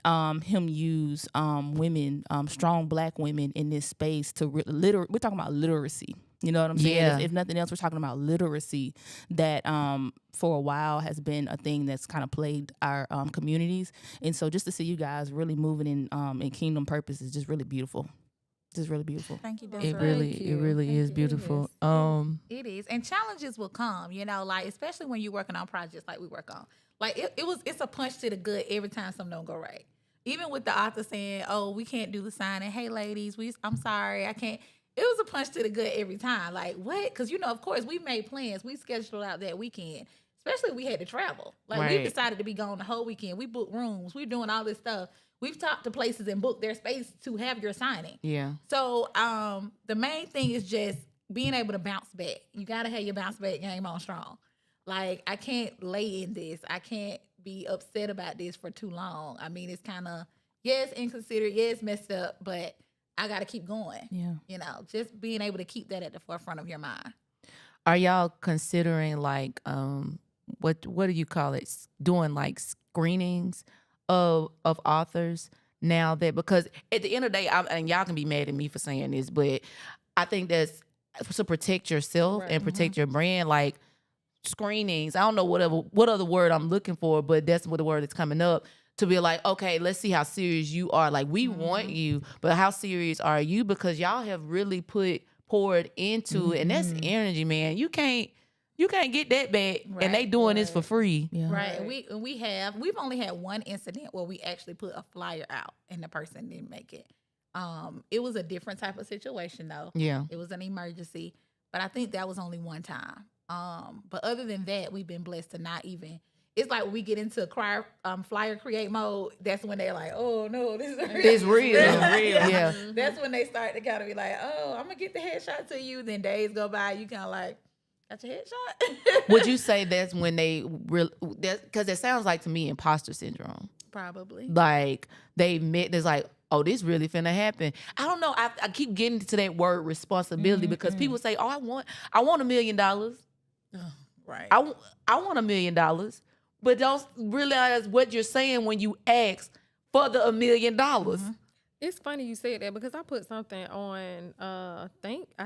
Him use women, strong Black women in this space to we're talking about literacy. You know what I'm saying? Yeah. If nothing else, we're talking about literacy that for a while has been a thing that's kind of plagued our communities. And so just to see you guys really moving in kingdom purpose is just really beautiful. Just really beautiful. Thank you, It Desiree. really is beautiful. It is, and challenges will come. Like especially when you're working on projects like we work on. Like it's a punch to the gut every time something don't go right. Even with the author saying, "Oh, we can't do the signing. Hey, ladies, I'm sorry, I can't." It was a punch to the gut every time. Like what? Because of course we made plans. We scheduled out that weekend. Especially if we had to travel. Like we decided to be gone the whole weekend. We booked rooms. We're doing all this stuff. We've talked to places and booked their space to have your signing. Yeah. So the main thing is just being able to bounce back. You gotta have your bounce back game on strong. Like I can't lay in this. I can't be upset about this for too long. I mean, it's kind of inconsiderate, messed up, but I gotta keep going. Yeah. Just being able to keep that at the forefront of your mind. Are y'all considering like what do you call it? Doing like screenings of authors now, that because at the end of the day, and y'all can be mad at me for saying this, but I think that's to protect yourself and protect your brand. Like screenings, I don't know what other word I'm looking for, but that's what the word that's coming up. To be like, okay, let's see how serious you are. Like we want you, but how serious are you? Because y'all have really poured into it, and that's energy, man. You can't get that back, and they doing this for free. Yeah. Right. And we've only had one incident where we actually put a flyer out and the person didn't make it. It was a different type of situation though. Yeah. It was an emergency, but I think that was only one time. But other than that, we've been blessed to not even. It's like when we get into flyer create mode, that's when they're like, oh no, this is real. It's real. Yeah. That's when they start to kind of be like, oh, I'm gonna get the headshot to you. Then days go by, you kind of like, Got your headshot? Would you say that's when they really, because it sounds like to me imposter syndrome. Probably. Like they met, there's like, oh, this really finna happen. I don't know. I keep getting to that word responsibility because people say, oh, I want $1 million. Right. I want $1 million, but don't realize what you're saying when you ask for the $1 million. It's funny you said that because I put something on I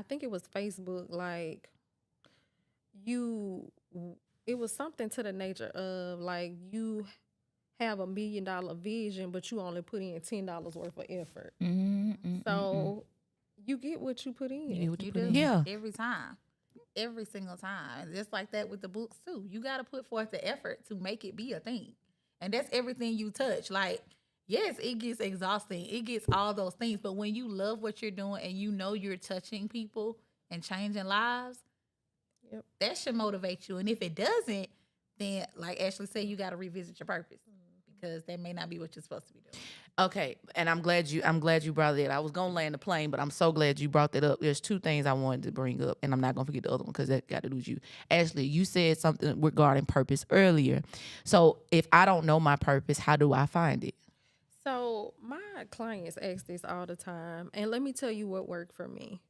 think it was Facebook, like it was something to the nature of like you have $1 million vision, but you only put in $10 worth of effort. So you get what you put in. You do. Yeah. Every time. Every single time. Just like that with the books too. You got to put forth the effort to make it be a thing. And that's everything you touch. Like, yes, it gets exhausting. It gets all those things. But when you love what you're doing and you know you're touching people and changing lives, that should motivate you. And if it doesn't, then like Ashley said, you got to revisit your purpose because that may not be what you're supposed to be doing. Okay, and I'm glad you brought it. I was gonna land the plane, but I'm so glad you brought that up. There's two things I wanted to bring up, and I'm not gonna forget the other one because that got to do with you. Ashley, you said something regarding purpose earlier. So if I don't know my purpose, how do I find it? So my clients ask this all the time, and let me tell you what worked for me.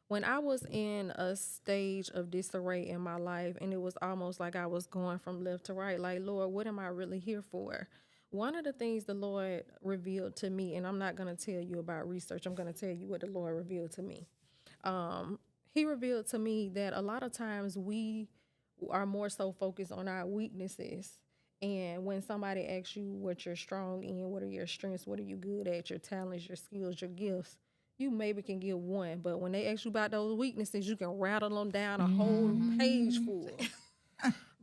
When I was in a stage of disarray in my life, and it was almost like I was going from left to right, like, Lord, what am I really here for? One of the things the Lord revealed to me, and I'm not going to tell you about research, I'm going to tell you what the Lord revealed to me. He revealed to me that a lot of times we are more so focused on our weaknesses. And when somebody asks you what you're strong in, what are your strengths, what are you good at, your talents, your skills, your gifts, you maybe can give one. But when they ask you about those weaknesses, you can rattle them down a whole page full.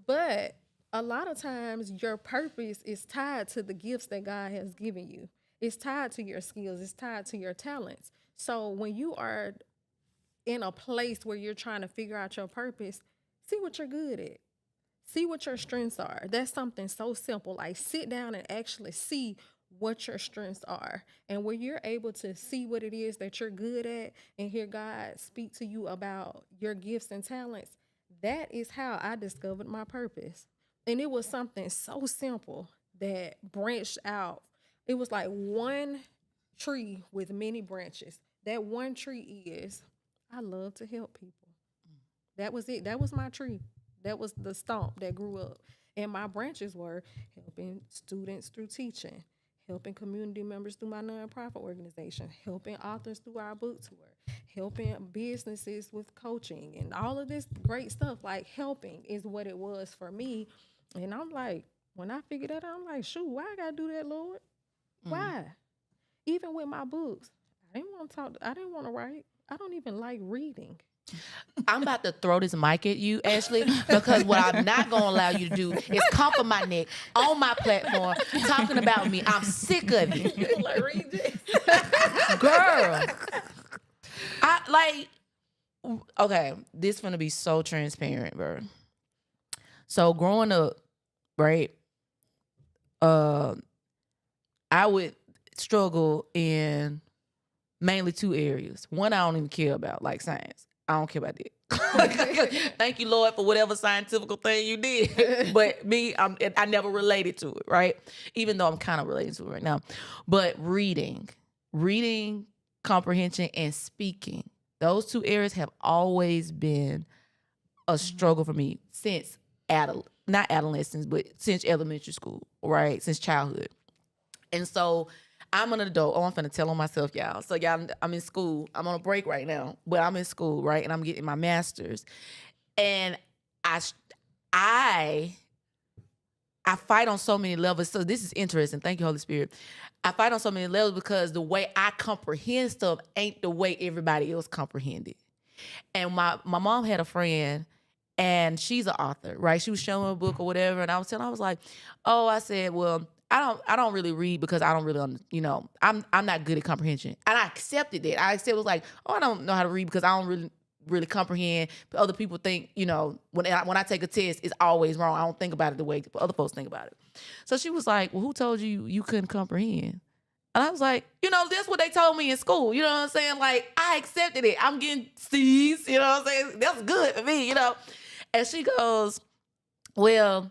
But a lot of times your purpose is tied to the gifts that God has given you. It's tied to your skills. It's tied to your talents. So when you are in a place where you're trying to figure out your purpose, see what you're good at. See what your strengths are. That's something so simple. Like sit down and actually see what your strengths are. And when you're able to see what it is that you're good at and hear God speak to you about your gifts and talents, that is how I discovered my purpose. And it was something so simple that branched out. It was like one tree with many branches. That one tree is, I love to help people. That was it. That was my tree. That was the stump that grew up. And my branches were helping students through teaching, helping community members through my nonprofit organization, helping authors through our book tour, helping businesses with coaching, and all of this great stuff. Like helping is what it was for me. And I'm like, when I figured that out, I'm like, shoot, why I gotta do that, Lord? Why? Even with my books, I didn't want to talk. I didn't want to write. I don't even like reading. I'm about to throw this mic at you, Ashley, because what I'm not going to allow you to do is comp my neck on my platform talking about me. I'm sick of it. You don't like reading? Girl. Okay, this finna be so transparent, bro. So growing up, right, I would struggle in mainly two areas. One I don't even care about, like science. I don't care about that. Thank you, Lord, for whatever scientific thing you did. But me, I never related to it, right? Even though I'm kind of relating to it right now. But reading, comprehension, and speaking, those two areas have always been a struggle for me since not adolescence, but since elementary school, right? Since childhood. And so I'm an adult. Oh, I'm finna tell on myself, y'all. So y'all, I'm in school. I'm on a break right now, but I'm in school, right? And I'm getting my master's. And I fight on so many levels. So this is interesting. Thank you, Holy Spirit. I fight on so many levels because the way I comprehend stuff ain't the way everybody else comprehended. And my mom had a friend, and she's an author, right? She was showing a book or whatever, and I was like, oh, I said, well, I don't really read because I don't really, I'm not good at comprehension. And I accepted that. I accepted, it was like, oh, I don't know how to read because I don't really comprehend. But other people think, when I take a test, it's always wrong. I don't think about it the way other folks think about it. So she was like, well, who told you couldn't comprehend? And I was like, that's what they told me in school. You know what I'm saying? Like, I accepted it. I'm getting C's, you know what I'm saying? That's good for me, And she goes, well,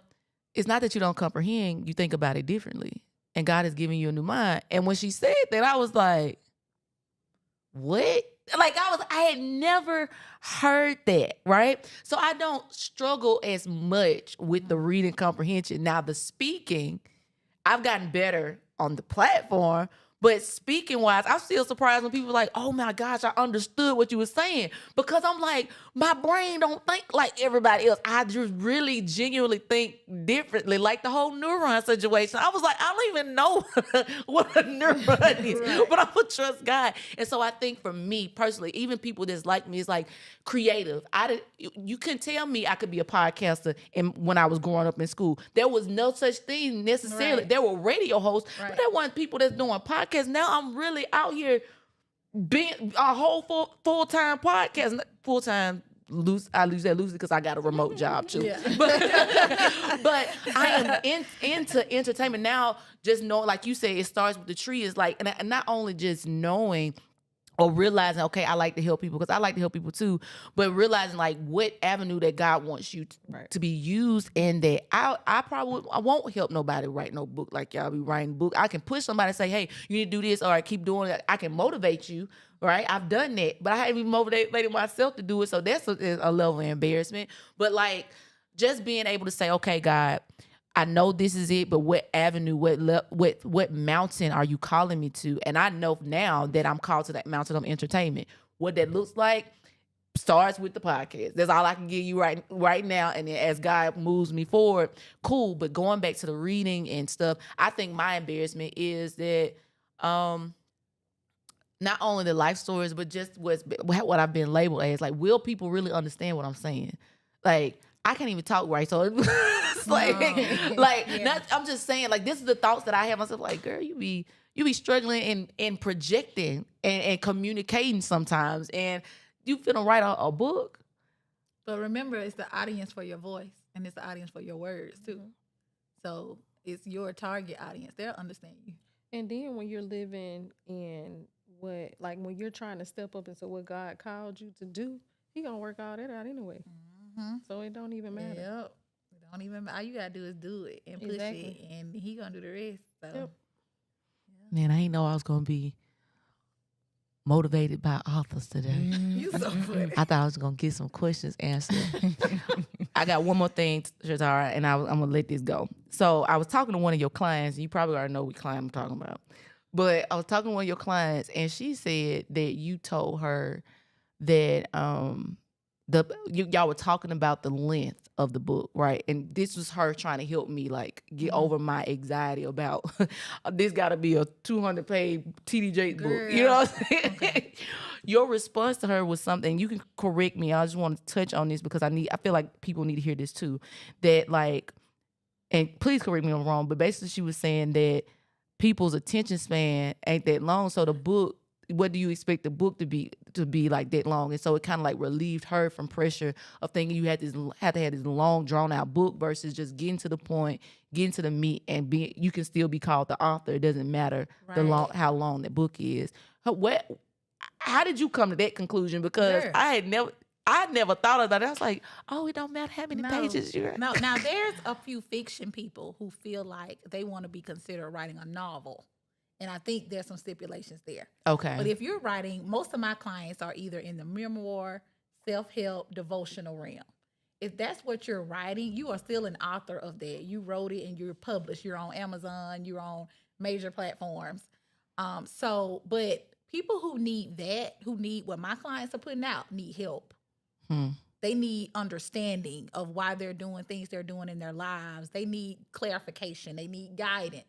it's not that you don't comprehend, you think about it differently. And God is giving you a new mind. And when she said that, I was like, what? Like I had never heard that, right? So I don't struggle as much with the reading comprehension. Now the speaking, I've gotten better on the platform, but speaking wise, I'm still surprised when people are like, oh my gosh, I understood what you were saying. Because I'm like, my brain don't think like everybody else. I just really genuinely think differently. Like the whole neuron situation. I was like, I don't even know what a neuron is, but I'm gonna trust God. And so I think for me personally, even people that's like me, it's like creative. You couldn't tell me I could be a podcaster when I was growing up in school. There was no such thing necessarily. There were radio hosts, but there weren't people that's doing podcasts. Now I'm really out here being a whole full-time podcast. Full-time, I lose that loosely because I got a remote job too. Yeah. But I am into entertainment now. Just know, like you say, it starts with the tree. Is like, and not only just knowing or realizing, okay, I like to help people because I like to help people too, but realizing like what avenue that God wants you to be used in that. I won't help nobody write no book like y'all be writing book. I can push somebody and say, hey, you need to do this, or I keep doing it. I can motivate you, right? I've done that, but I haven't even motivated myself to do it. So that's a level of embarrassment. But like just being able to say, okay, God, I know this is it, but what avenue, what mountain are you calling me to? And I know now that I'm called to that mountain of entertainment. What that looks like starts with the podcast. That's all I can give you right now. And then as God moves me forward, cool. But going back to the reading and stuff, I think my embarrassment is that not only the life stories, but just what I've been labeled as. Like, will people really understand what I'm saying? Like, I can't even talk right, so it's like, I'm just saying, like, this is the thoughts that I have myself. Like, girl, you be struggling and projecting and communicating sometimes, and you finna write a book. But remember, it's the audience for your voice, and it's the audience for your words too. So it's your target audience; they'll understand you. And then when you're living in when you're trying to step up into what God called you to do, He gonna work all that out anyway. So it don't even matter. Yep. It don't even matter. All you gotta do is do it and push it, and He gonna do the rest. So, Man, I ain't know I was gonna be motivated by authors today. You so funny. I thought I was gonna get some questions answered. I got one more thing, Shatara, and I'm gonna let this go. So I was talking to one of your clients. And you probably already know what client I'm talking about. But I was talking to one of your clients, and she said that you told her that y'all were talking about the length of the book, right? And this was her trying to help me like get over my anxiety about this got to be a 200-page TD Jakes book. You know what I'm saying? Okay. Your response to her was something. You can correct me. I just want to touch on this because I feel like people need to hear this too. That like, and please correct me if I'm wrong, but basically she was saying that people's attention span ain't that long, so the book. What do you expect the book to be like that long? And so it kind of like relieved her from pressure of thinking you had to have this long drawn out book versus just getting to the point, getting to the meat, and you can still be called the author. It doesn't matter how long the book is. How did you come to that conclusion? Because I never thought of that. I was like, oh, it don't matter how many pages you write. No, now there's a few fiction people who feel like they want to be considered writing a novel. And I think there's some stipulations there. Okay. But if you're writing, most of my clients are either in the memoir, self-help, devotional realm. If that's what you're writing, you are still an author of that. You wrote it and you're published. You're on Amazon. You're on major platforms. But people who need what my clients are putting out, need help. They need understanding of why they're doing things they're doing in their lives. They need clarification. They need guidance.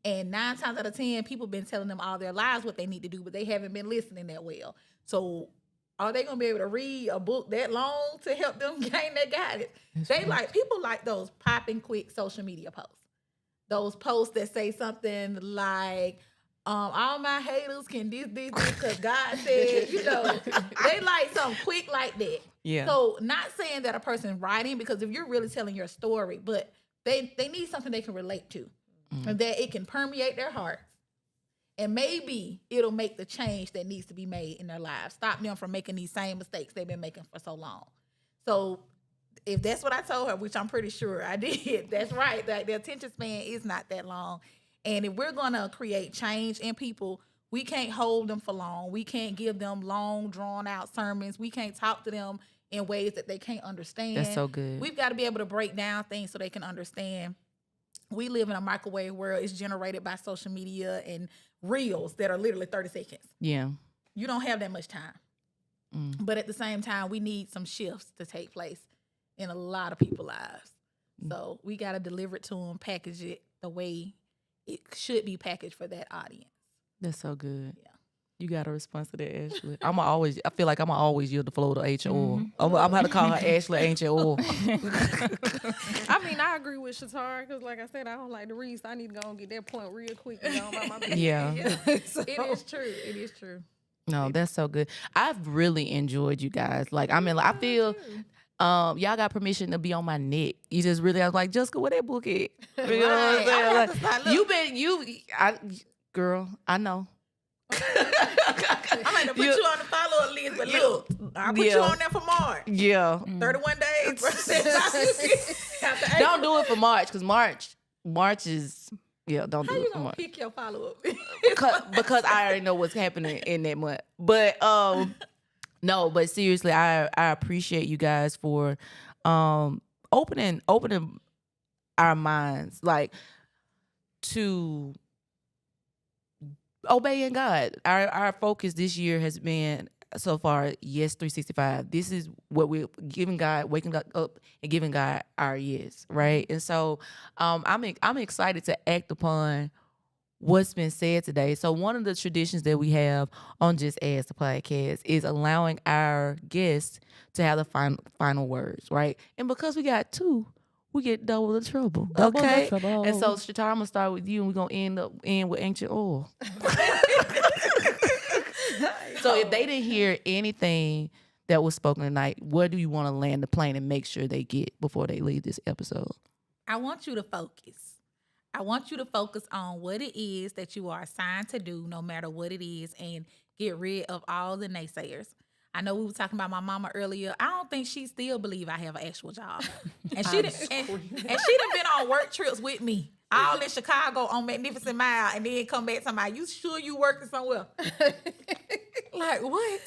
And 9 times out of 10, people been telling them all their lives what they need to do, but they haven't been listening that well. So are they going to be able to read a book that long to help them gain that guidance? People like those popping quick social media posts. Those posts that say something like, all my haters can this, because God said, they like something quick like that. Yeah. So not saying that a person writing, because if you're really telling your story, but they need something they can relate to. And that it can permeate their hearts. And maybe it'll make the change that needs to be made in their lives. Stop them from making these same mistakes they've been making for so long. So if that's what I told her, which I'm pretty sure I did, that's right. Like the attention span is not that long. And if we're going to create change in people, we can't hold them for long. We can't give them long, drawn out sermons. We can't talk to them in ways that they can't understand. That's so good. We've got to be able to break down things so they can understand. We live in a microwave world. It's generated by social media and reels that are literally 30 seconds. Yeah. You don't have that much time. But at the same time, we need some shifts to take place in a lot of people's lives. So we got to deliver it to them, package it the way it should be packaged for that audience. That's so good. Yeah. You got a response to that, Ashley. I feel like I'm always yield the flow to Ancient Oil. I'm going to call her Ashley Ancient Oil. I mean, I agree with Shatara because, like I said, I don't like to read, so I need to go and get that point real quick and go about my business. Yeah. It is true. It is true. No, that's so good. I've really enjoyed you guys. Like, I mean, like, I feel y'all got permission to be on my neck. You just really, I was like, Jessica, where that book at? You know what I'm saying? Girl, I know. I'm going to put you on the follow-up list, but look, I'll put you on there for March. Yeah. 31 days. Don't do it for March, because March is, don't do How it you for going to March. pick your follow-up? because I already know what's happening in that month. But no, but seriously, I appreciate you guys for opening our minds, like, to obeying God. Our focus this year has been so far, yes, 365. This is what we're giving God, waking God up and giving God our yes, right? And so I'm excited to act upon what's been said today. So one of the traditions that we have on JessAsk the podcast is allowing our guests to have the final words, right? And because we got two, we get double the trouble. Okay. And so Shatara, I'm gonna start with you and we're gonna end with Ancient Oil. So if they didn't hear anything that was spoken tonight, where do you want to land the plane and make sure they get before they leave this episode? I want you to focus. I want you to focus on what it is that you are assigned to do, no matter what it is, and get rid of all the naysayers. I know we were talking about my mama earlier. I don't think she still believe I have an actual job. And she done been on work trips with me. All in Chicago on Magnificent Mile, and then come back talking about, you sure you working somewhere? Like, what?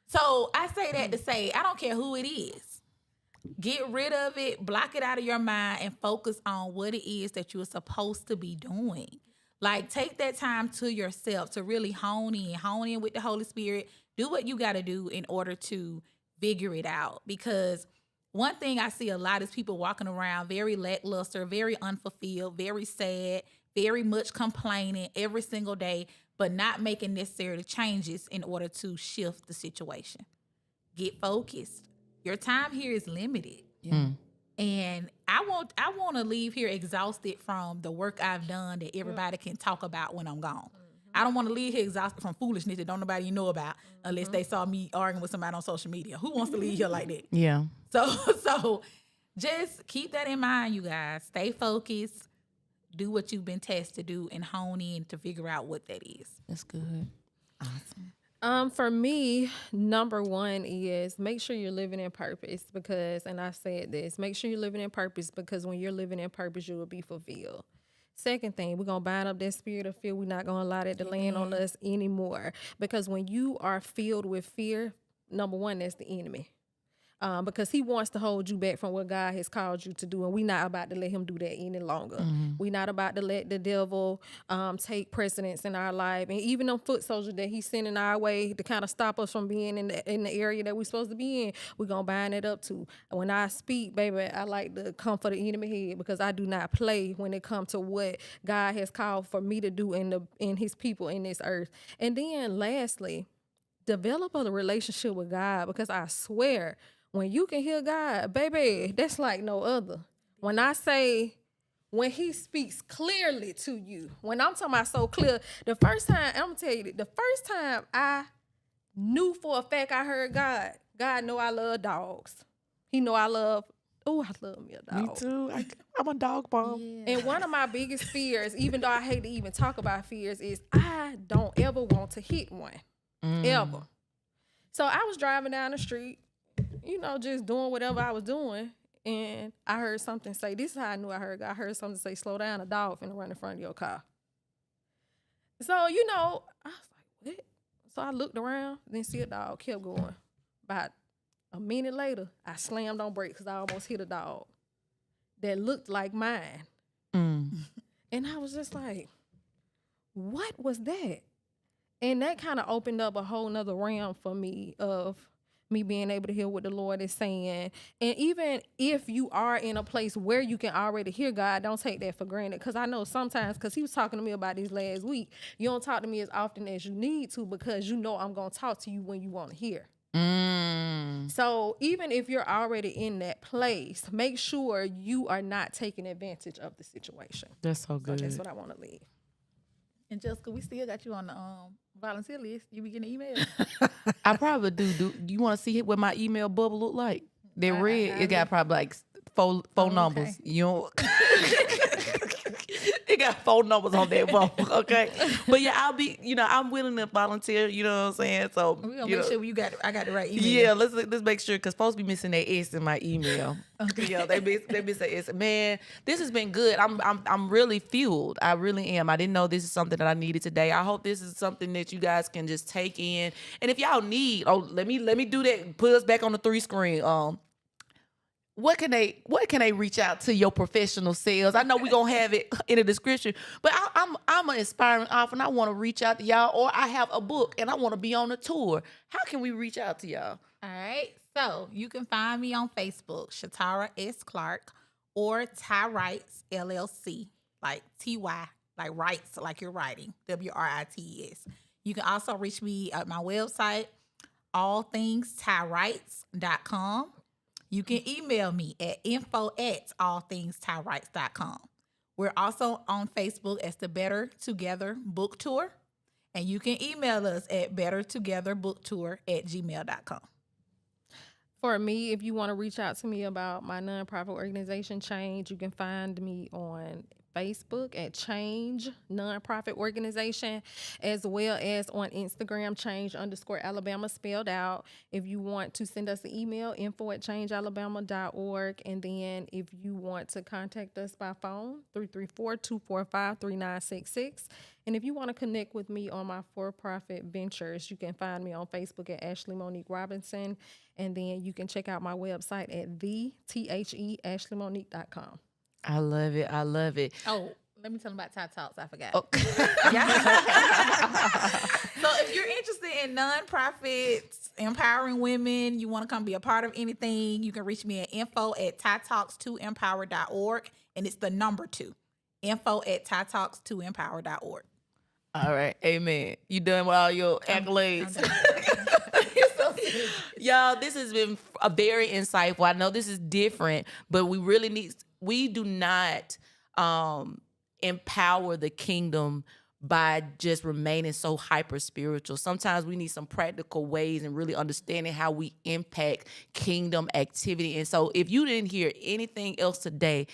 So I say that to say, I don't care who it is. Get rid of it, block it out of your mind, and focus on what it is that you're supposed to be doing. Like, take that time to yourself to really hone in with the Holy Spirit. Do what you got to do in order to figure it out. Because one thing I see a lot is people walking around very lackluster, very unfulfilled, very sad, very much complaining every single day, but not making necessary changes in order to shift the situation. Get focused. Your time here is limited. Yeah. And I want to leave here exhausted from the work I've done that everybody can talk about when I'm gone. I don't want to leave here exhausted from foolishness that don't nobody know about unless they saw me arguing with somebody on social media. Who wants to leave here like that? Yeah. So just keep that in mind, you guys. Stay focused. Do what you've been tasked to do and hone in to figure out what that is. That's good. Awesome. For me, number one is make sure you're living in purpose because, and I said this, make sure you're living in purpose because when you're living in purpose, you will be fulfilled. Second thing, we're going to bind up that spirit of fear. We're not going to allow that to land on us anymore because when you are filled with fear, number one, that's the enemy. Because he wants to hold you back from what God has called you to do. And we're not about to let him do that any longer. We're not about to let the devil take precedence in our life. And even them foot soldiers that he's sending our way to kind of stop us from being in the area that we're supposed to be in, we're going to bind it up too. When I speak, baby, I like to come for the enemy head because I do not play when it comes to what God has called for me to do in his people in this earth. And then lastly, develop a relationship with God because I swear, when you can hear God, baby, that's like no other. When I say, when he speaks clearly to you, when I'm talking about so clear, the first time, I'm going to tell you, the first time I knew for a fact I heard God know I love dogs. He know I love me a dog. Me too. I'm a dog mom. Yeah. And one of my biggest fears, even though I hate to even talk about fears, is I don't ever want to hit one. Ever. So I was driving down the street, just doing whatever I was doing. and I heard something say, this is how I knew I heard God. I heard something say, slow down, a dog finna run in front of your car. So, you know, I was like, what? So I looked around, didn't see a dog, kept going. About a minute later, I slammed on brakes because I almost hit a dog that looked like mine. And I was just like, what was that? And that kind of opened up a whole nother realm for me of me being able to hear what the Lord is saying. And even if you are in a place where you can already hear God, don't take that for granted. Because I know sometimes, because he was talking to me about this last week, you don't talk to me as often as you need to because you know I'm going to talk to you when you want to hear. So even if you're already in that place, make sure you are not taking advantage of the situation. That's so good. So that's what I want to leave. And Jessica, we still got you on the volunteer list. You be getting emails. I probably do. Do you want to see what my email bubble look like? They're red. It got probably like four numbers. You know, it got 4 numbers on that bubble. Okay, but yeah, I'll be. You know, I'm willing to volunteer. You know what I'm saying? So We gonna make sure I got the right email. yeah, let's make sure because folks be missing their S in my email. Okay. Yeah, they miss their S. Man, this has been good. I'm really fueled. I really am. I didn't know this is something that I needed today. I hope this is something that you guys can just take in. And if y'all need, let me do that. Put us back on the 3 screen. What can they reach out to your professional selves? I know we're gonna have it in the description, but I'm an aspiring author and I want to reach out to y'all, or I have a book and I want to be on a tour. How can we reach out to y'all? All right. So you can find me on Facebook, Shatara S. Clark, or Ty Writes LLC, like TY, like writes, like you're writing, WRITES. You can also reach me at my website, allthingstywrites.com. You can email me at info@allthingstywrites.com. We're also on Facebook as the Better Together Book Tour. And you can email us at bettertogetherbooktour@gmail.com. For me, if you want to reach out to me about my nonprofit organization, Change, you can find me on Facebook at Change Nonprofit Organization, as well as on Instagram, Change_Alabama spelled out. If you want to send us an email, info@changealabama.org. And then if you want to contact us by phone, 334-245-3966. And if you want to connect with me on my for-profit ventures, you can find me on Facebook at Ashley Monique Robinson. And then you can check out my website at theashley.com. I love it. I love it. Oh, let me tell them about Ty Talks. I forgot. Oh. So if you're interested in nonprofits, empowering women, you want to come be a part of anything, you can reach me at info@tytalks2empower.org. And it's the number 2. info@tytalks2empower.org. All right. Amen. You done with all your accolades? Y'all, this has been a very insightful. I know this is different, but we do not empower the kingdom by just remaining so hyper spiritual. Sometimes we need some practical ways and really understanding how we impact kingdom activity. And so if you didn't hear anything else today,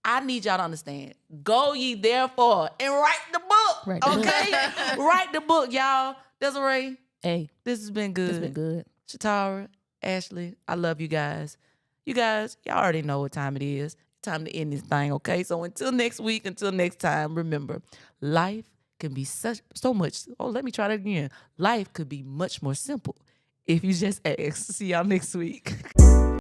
I need y'all to understand. Go ye therefore and write the book. Write the book, y'all. Desiree. Hey, This has been good. it's been good. Shatara, Ashley, I love you guys. You guys, y'all already know what time it is. Time to end this thing, okay? So until next week, until next time, remember, life can be so much. Oh, let me try that again. Life could be much more simple if you just ask. See y'all next week.